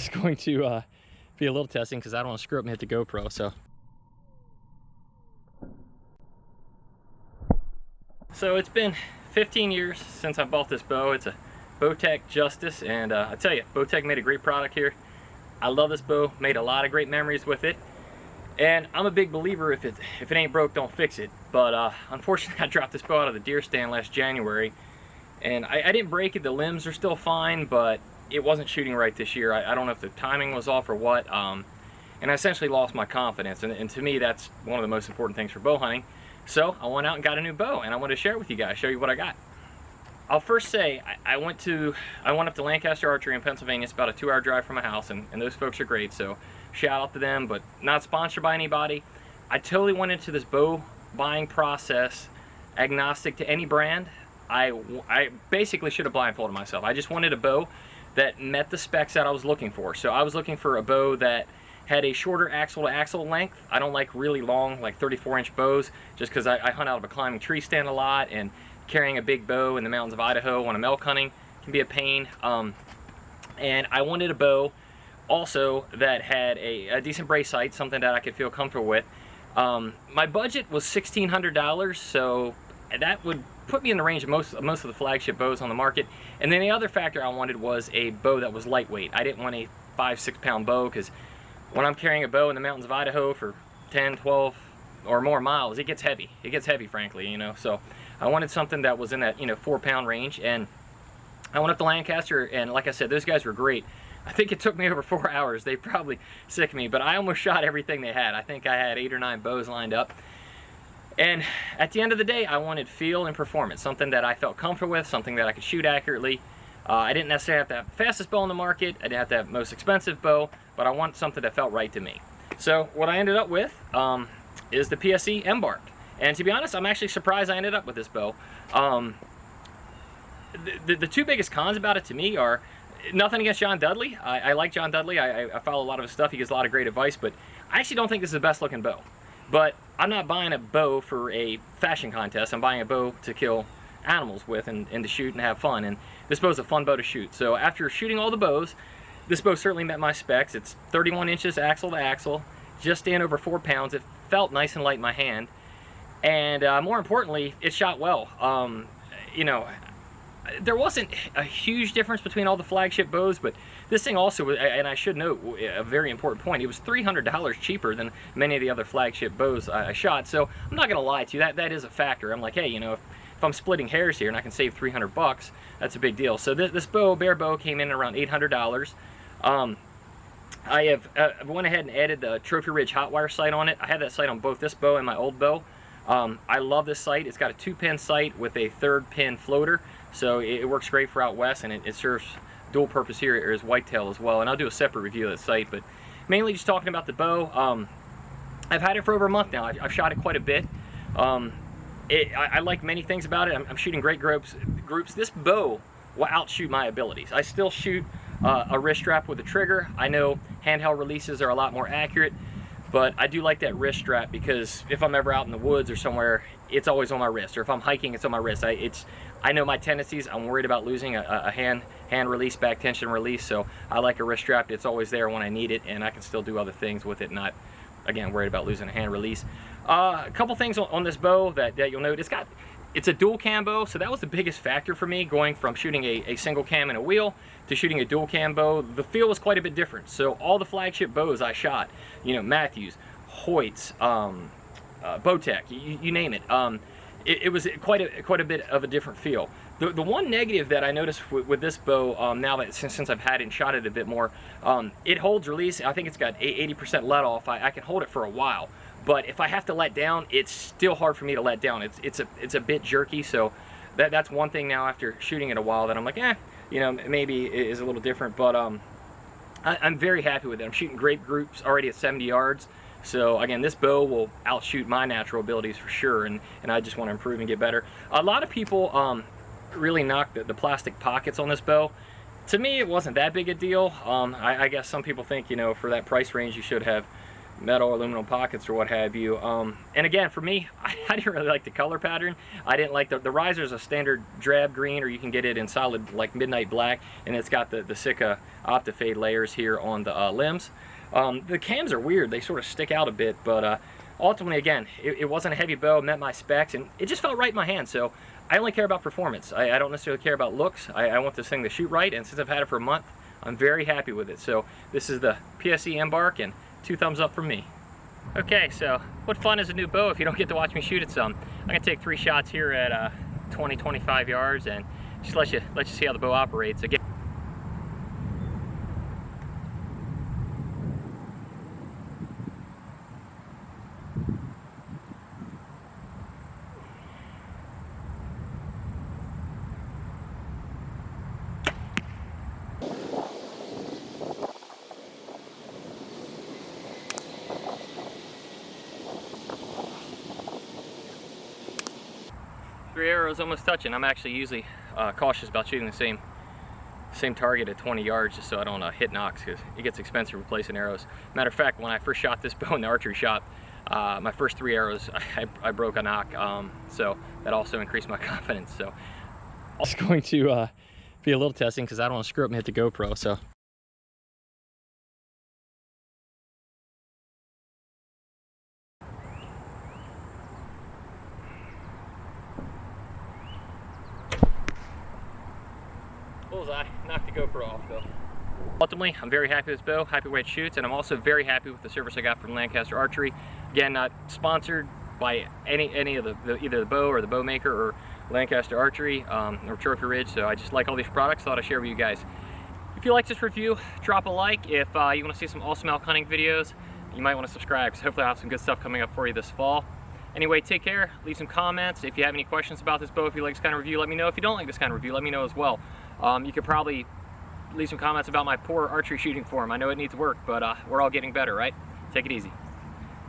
is going to be a little testing because I don't want to screw up and hit the GoPro. So it's been 15 years since I bought this bow. It's a Bowtech Justice, and I tell you, Bowtech made a great product here. I love this bow, made a lot of great memories with it, and I'm a big believer if it ain't broke, don't fix it. But unfortunately, I dropped this bow out of the deer stand last January, and I didn't break it. The limbs are still fine, but it wasn't shooting right this year. I don't know if the timing was off or what, and I essentially lost my confidence, and to me, that's one of the most important things for bow hunting. So I went out and got a new bow, and I wanted to share it with you guys, show you what I got. I'll first say I went up to Lancaster Archery in Pennsylvania. It's about a 2-hour drive from my house, and those folks are great, so shout out to them, but not sponsored by anybody. I totally went into this bow buying process agnostic to any brand. I basically should have blindfolded myself. I just wanted a bow that met the specs that I was looking for. So I was looking for a bow that had a shorter axle to axle length. I don't like really long, like 34-inch bows, just because I hunt out of a climbing tree stand a lot, and carrying a big bow in the mountains of Idaho when I'm elk hunting can be a pain. And I wanted a bow also that had a decent brace height, something that I could feel comfortable with. My budget was $1,600, so that would put me in the range of most of the flagship bows on the market. And then the other factor I wanted was a bow that was lightweight. I didn't want a 5-6 pound bow, because when I'm carrying a bow in the mountains of Idaho for 10, 12 or more miles, it gets heavy. It gets heavy, frankly, you know. So I wanted something that was in that 4-pound range, and I went up to Lancaster, and like I said, those guys were great. I think it took me over 4 hours. They probably sick of me, but I almost shot everything they had. I think I had 8 or 9 bows lined up. And at the end of the day, I wanted feel and performance, something that I felt comfortable with, something that I could shoot accurately. I didn't necessarily have to have the fastest bow on the market. I didn't have to have the most expensive bow, but I want something that felt right to me. So what I ended up with is the PSE Embark. And to be honest, I'm actually surprised I ended up with this bow. The two biggest cons about it to me are nothing against John Dudley. I like John Dudley. I follow a lot of his stuff. He gives a lot of great advice, but I actually don't think this is the best looking bow. But I'm not buying a bow for a fashion contest. I'm buying a bow to kill animals with and to shoot and have fun. And this bow's a fun bow to shoot. So after shooting all the bows, this bow certainly met my specs. It's 31 inches axle to axle, just in over 4 pounds. It felt nice and light in my hand. And more importantly, it shot well. You know, there wasn't a huge difference between all the flagship bows, but this thing also, and I should note a very important point, it was $300 cheaper than many of the other flagship bows I shot. So I'm not going to lie to you, that is a factor. I'm like, hey, you know, if I'm splitting hairs here and I can save 300 bucks, that's a big deal. So this bow, bare bow, came in around $800. I have went ahead and added the Trophy Ridge hot wire sight on it. I had that sight on both this bow and my old bow. I love this sight. It's got a 2-pin sight with a 3rd-pin floater, so it works great for out west, and it serves dual purpose here as whitetail as well. And I'll do a separate review of that sight, but mainly just talking about the bow. I've had it for over a month now. I've shot it quite a bit. I like many things about it. I'm shooting great groups. This bow will outshoot my abilities. I still shoot a wrist strap with a trigger. I know handheld releases are a lot more accurate, but I do like that wrist strap because if I'm ever out in the woods or somewhere, it's always on my wrist. Or if I'm hiking, it's on my wrist. I know my tendencies. I'm worried about losing a hand release, back tension release, so I like a wrist strap. It's always there when I need it, and I can still do other things with it, not, again, worried about losing a hand release. A couple things on this bow that you'll note. It's a dual cam bow, so that was the biggest factor for me, going from shooting a single cam and a wheel to shooting a dual cam bow. The feel was quite a bit different. So all the flagship bows I shot, you know, Matthews, Hoyts, Bowtech, you name it. It was quite a bit of a different feel. The one negative that I noticed with this bow, now that since I've had it and shot it a bit more, it holds release. I think it's got 80% let off. I can hold it for a while, but if I have to let down, it's still hard for me to let down. It's a bit jerky, so that's one thing now after shooting it a while that I'm like, you know, maybe it is a little different. But I'm very happy with it. I'm shooting great groups already at 70 yards. So again, this bow will outshoot my natural abilities for sure, and I just want to improve and get better. A lot of people really knock the plastic pockets on this bow. To me, it wasn't that big a deal. I guess some people think, you know, for that price range, you should have metal or aluminum pockets or what have you. And again, for me, I didn't really like the color pattern. I didn't like the riser is a standard drab green, or you can get it in solid like midnight black, and it's got the Sika Optifade layers here on the limbs. The cams are weird, they sort of stick out a bit, but ultimately, again, it wasn't a heavy bow, met my specs, and it just felt right in my hand. So I only care about performance. I don't necessarily care about looks. I want this thing to shoot right, and since I've had it for a month, I'm very happy with it. So this is the PSE Embark, and 2 thumbs up from me. Okay, so what fun is a new bow if you don't get to watch me shoot it some? I'm gonna take 3 shots here at 20-25 yards and just let you see how the bow operates. Again, three arrows almost touching. I'm actually usually cautious about shooting the same target at 20 yards just so I don't hit knocks, because it gets expensive replacing arrows. Matter of fact, when I first shot this bow in the archery shop, my first 3 arrows I broke a knock, so that also increased my confidence. So it's going to be a little testing because I don't want to screw up and hit the GoPro. So bullseye, knocked the GoPro off though. Ultimately, I'm very happy with this bow, happy with the way it shoots, and I'm also very happy with the service I got from Lancaster Archery. Again, not sponsored by any of either the bow or the bow maker or Lancaster Archery or Trophy Ridge, so I just like all these products, thought I'd share with you guys. If you like this review, drop a like. If you want to see some awesome elk hunting videos, you might want to subscribe, because hopefully I'll have some good stuff coming up for you this fall. Anyway, take care, leave some comments. If you have any questions about this bow, if you like this kind of review, let me know. If you don't like this kind of review, let me know as well. You could probably leave some comments about my poor archery shooting form. I know it needs work, but we're all getting better, right? Take it easy.